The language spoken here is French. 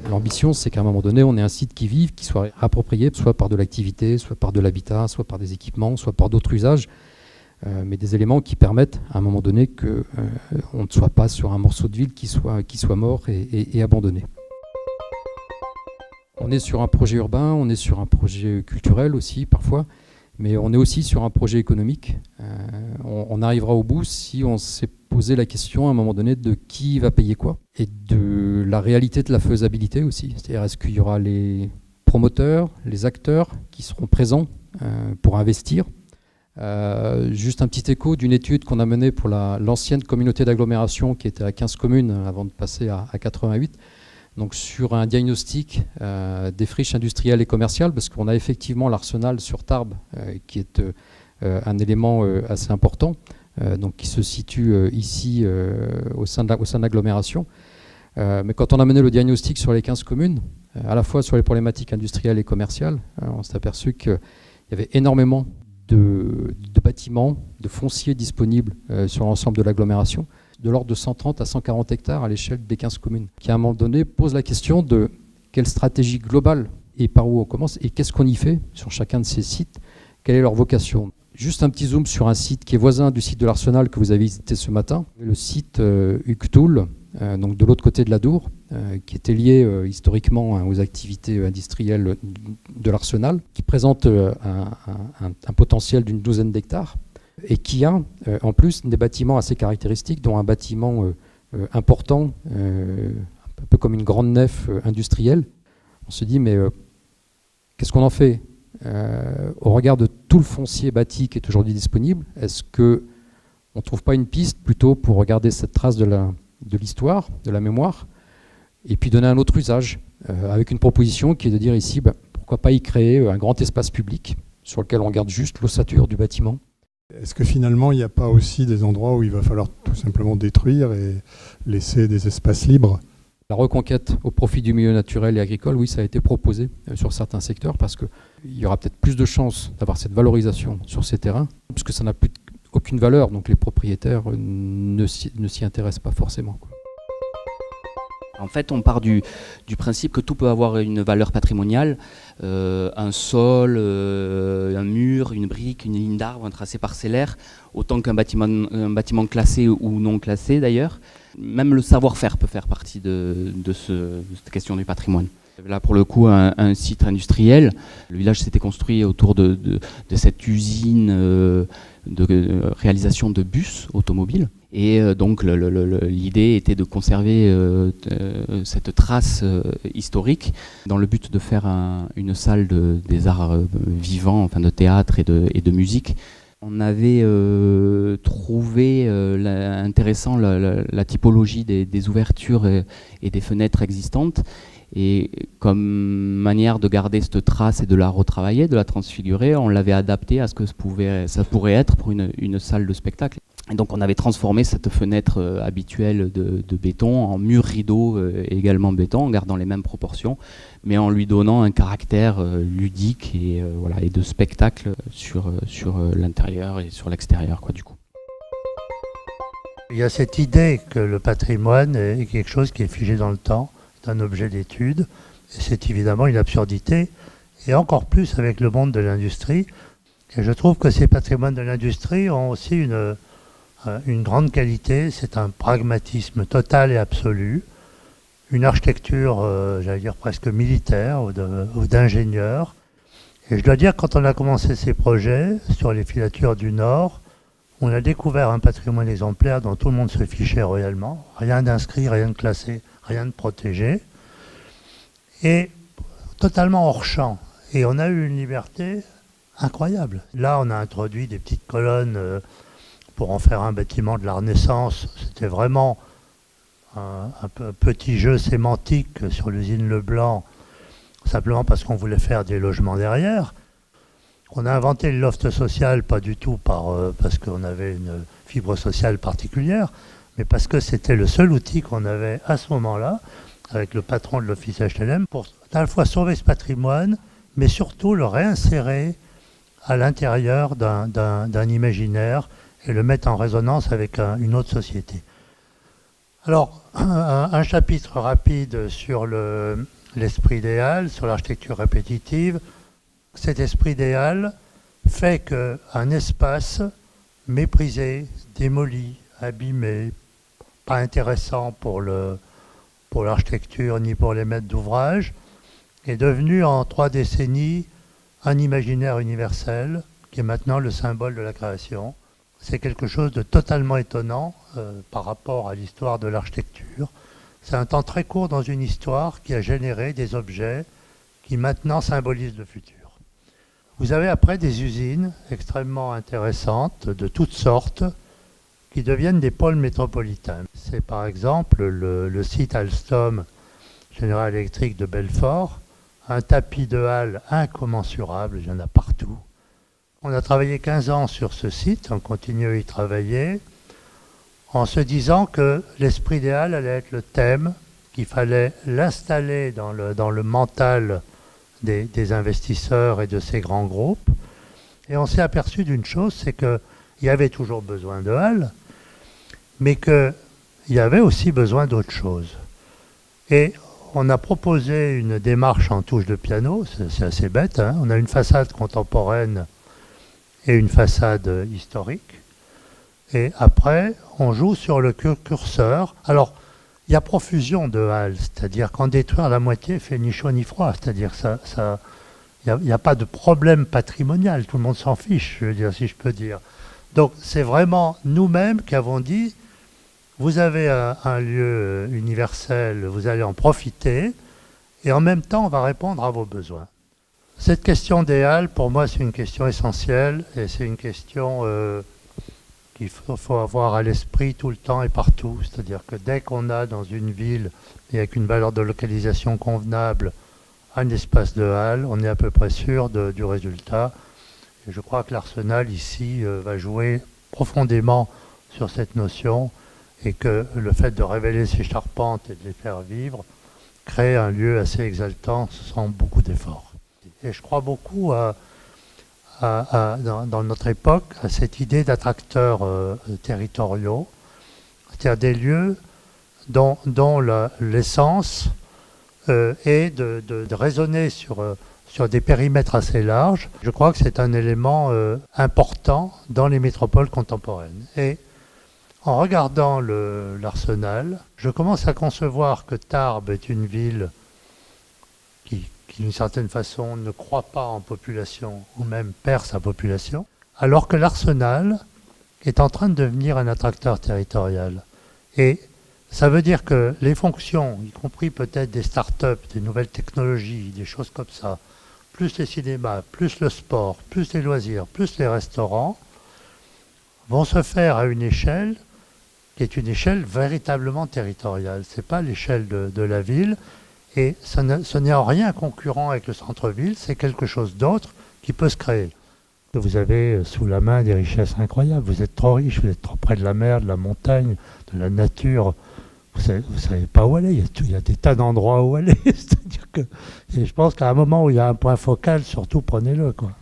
L'ambition, c'est qu'à un moment donné, on ait un site qui vive, qui soit approprié, soit par de l'activité, soit par de l'habitat, soit par des équipements, soit par d'autres usages, mais des éléments qui permettent à un moment donné qu'on ne soit pas sur un morceau de ville qui soit mort et abandonné. On est sur un projet urbain, on est sur un projet culturel aussi parfois, mais on est aussi sur un projet économique. On arrivera au bout si on s'est posé la question à un moment donné de qui va payer quoi et de la réalité de la faisabilité aussi. C'est-à-dire, est-ce qu'il y aura les promoteurs, les acteurs qui seront présents pour investir. Juste un petit écho d'une étude qu'on a menée pour l'ancienne communauté d'agglomération qui était à 15 communes avant de passer à 88. Donc sur un diagnostic des friches industrielles et commerciales, parce qu'on a effectivement l'arsenal sur Tarbes, qui est un élément assez important, donc qui se situe ici au sein de l'agglomération. Mais quand on a mené le diagnostic sur les 15 communes, à la fois sur les problématiques industrielles et commerciales, on s'est aperçu qu'il y avait énormément de bâtiments, de fonciers disponibles sur l'ensemble de l'agglomération, de l'ordre de 130 à 140 hectares à l'échelle des 15 communes, qui à un moment donné pose la question de quelle stratégie globale et par où on commence et qu'est-ce qu'on y fait sur chacun de ces sites, quelle est leur vocation. Juste un petit zoom sur un site qui est voisin du site de l'Arsenal que vous avez visité ce matin, le site Huctoul, donc de l'autre côté de la Dour, qui était lié historiquement aux activités industrielles de l'Arsenal, qui présente un potentiel d'une douzaine d'hectares, et qui a en plus des bâtiments assez caractéristiques, dont un bâtiment important, un peu comme une grande nef industrielle. On se dit, mais qu'est-ce qu'on en fait au regard de tout le foncier bâti qui est aujourd'hui disponible? Est-ce qu'on ne trouve pas une piste plutôt pour regarder cette trace de l'histoire, de la mémoire, et puis donner un autre usage, avec une proposition qui est de dire ici, pourquoi pas y créer un grand espace public sur lequel on garde juste l'ossature du bâtiment. Est-ce que finalement, il n'y a pas aussi des endroits où il va falloir tout simplement détruire et laisser des espaces libres ? La reconquête au profit du milieu naturel et agricole, oui, ça a été proposé sur certains secteurs parce qu'il y aura peut-être plus de chances d'avoir cette valorisation sur ces terrains, puisque ça n'a plus aucune valeur, donc les propriétaires ne s'y intéressent pas forcément, quoi. En fait, on part du principe que tout peut avoir une valeur patrimoniale, un sol, un mur, une brique, une ligne d'arbre, un tracé parcellaire, autant qu'un bâtiment classé ou non classé d'ailleurs. Même le savoir-faire peut faire partie de cette question du patrimoine. Là, pour le coup, un site industriel, le village s'était construit autour de cette usine de réalisation de bus automobiles. Et donc l'idée était de conserver cette trace historique dans le but de faire une salle des arts vivants, enfin de théâtre et de musique. On avait trouvé intéressant la typologie des ouvertures et des fenêtres existantes. Et comme manière de garder cette trace et de la retravailler, de la transfigurer, on l'avait adapté à ce que ça pourrait être pour une salle de spectacle. Et donc on avait transformé cette fenêtre habituelle de béton en mur rideau également béton, en gardant les mêmes proportions, mais en lui donnant un caractère ludique et de spectacle sur l'intérieur et sur l'extérieur, quoi, du coup. Il y a cette idée que le patrimoine est quelque chose qui est figé dans le temps, d'un objet d'étude, et c'est évidemment une absurdité, et encore plus avec le monde de l'industrie. Et je trouve que ces patrimoines de l'industrie ont aussi une grande qualité, c'est un pragmatisme total et absolu, une architecture, j'allais dire presque militaire ou d'ingénieur. Et je dois dire, quand on a commencé ces projets sur les filatures du Nord, on a découvert un patrimoine exemplaire dont tout le monde se fichait royalement, rien d'inscrit, rien de classé, rien de protégé, et totalement hors champ. Et on a eu une liberté incroyable. Là, on a introduit des petites colonnes pour en faire un bâtiment de la Renaissance. C'était vraiment un petit jeu sémantique sur l'usine Leblanc, simplement parce qu'on voulait faire des logements derrière. On a inventé le loft social, pas du tout parce qu'on avait une fibre sociale particulière, mais parce que c'était le seul outil qu'on avait à ce moment-là, avec le patron de l'office HLM, pour à la fois sauver ce patrimoine, mais surtout le réinsérer à l'intérieur d'un imaginaire et le mettre en résonance avec une autre société. Alors, un chapitre rapide sur l'esprit idéal, sur l'architecture répétitive. Cet esprit idéal fait qu'un espace méprisé, démoli, abîmé, pas intéressant pour l'architecture ni pour les maîtres d'ouvrage, est devenu en 3 décennies un imaginaire universel qui est maintenant le symbole de la création. C'est quelque chose de totalement étonnant par rapport à l'histoire de l'architecture. C'est un temps très court dans une histoire qui a généré des objets qui maintenant symbolisent le futur. Vous avez après des usines extrêmement intéressantes de toutes sortes qui deviennent des pôles métropolitains. C'est par exemple le site Alstom General Electric de Belfort, un tapis de halles incommensurable, il y en a partout. On a travaillé 15 ans sur ce site, on continue à y travailler, en se disant que l'esprit des halles allait être le thème, qu'il fallait l'installer dans le mental des investisseurs et de ces grands groupes. Et on s'est aperçu d'une chose, c'est qu'il y avait toujours besoin de halles, mais qu'il y avait aussi besoin d'autre chose. Et on a proposé une démarche en touche de piano, c'est assez bête, hein. On a une façade contemporaine et une façade historique. Et après, on joue sur le curseur. Alors, il y a profusion de halles, c'est-à-dire qu'en détruire la moitié fait ni chaud ni froid, c'est-à-dire il n'y a pas de problème patrimonial, tout le monde s'en fiche, je veux dire, si je peux dire. Donc c'est vraiment nous-mêmes qui avons dit, vous avez un lieu universel, vous allez en profiter, et en même temps on va répondre à vos besoins. Cette question des halles, pour moi, c'est une question essentielle, et c'est une question qu'il faut avoir à l'esprit tout le temps et partout. C'est-à-dire que dès qu'on a dans une ville, et avec une valeur de localisation convenable, un espace de halle, on est à peu près sûr du résultat. Et je crois que l'Arsenal, ici, va jouer profondément sur cette notion, et que le fait de révéler ces charpentes et de les faire vivre crée un lieu assez exaltant sans beaucoup d'efforts. Et je crois beaucoup dans notre époque, à cette idée d'attracteurs territoriaux, c'est-à-dire des lieux dont l'essence est de raisonner sur des périmètres assez larges. Je crois que c'est un élément important dans les métropoles contemporaines. Et en regardant l'Arsenal, je commence à concevoir que Tarbes est une ville qui d'une certaine façon ne croit pas en population ou même perd sa population, alors que l'Arsenal est en train de devenir un attracteur territorial. Et ça veut dire que les fonctions, y compris peut-être des start-up, des nouvelles technologies, des choses comme ça, plus les cinémas, plus le sport, plus les loisirs, plus les restaurants, vont se faire à une échelle qui est une échelle véritablement territoriale. Ce n'est pas l'échelle de la ville. Et ce n'est en rien concurrent avec le centre-ville, c'est quelque chose d'autre qui peut se créer. Vous avez sous la main des richesses incroyables, vous êtes trop riche, vous êtes trop près de la mer, de la montagne, de la nature, vous savez pas où aller, il y a des tas d'endroits où aller. C'est-à-dire que, et je pense qu'à un moment où il y a un point focal, surtout prenez-le, quoi.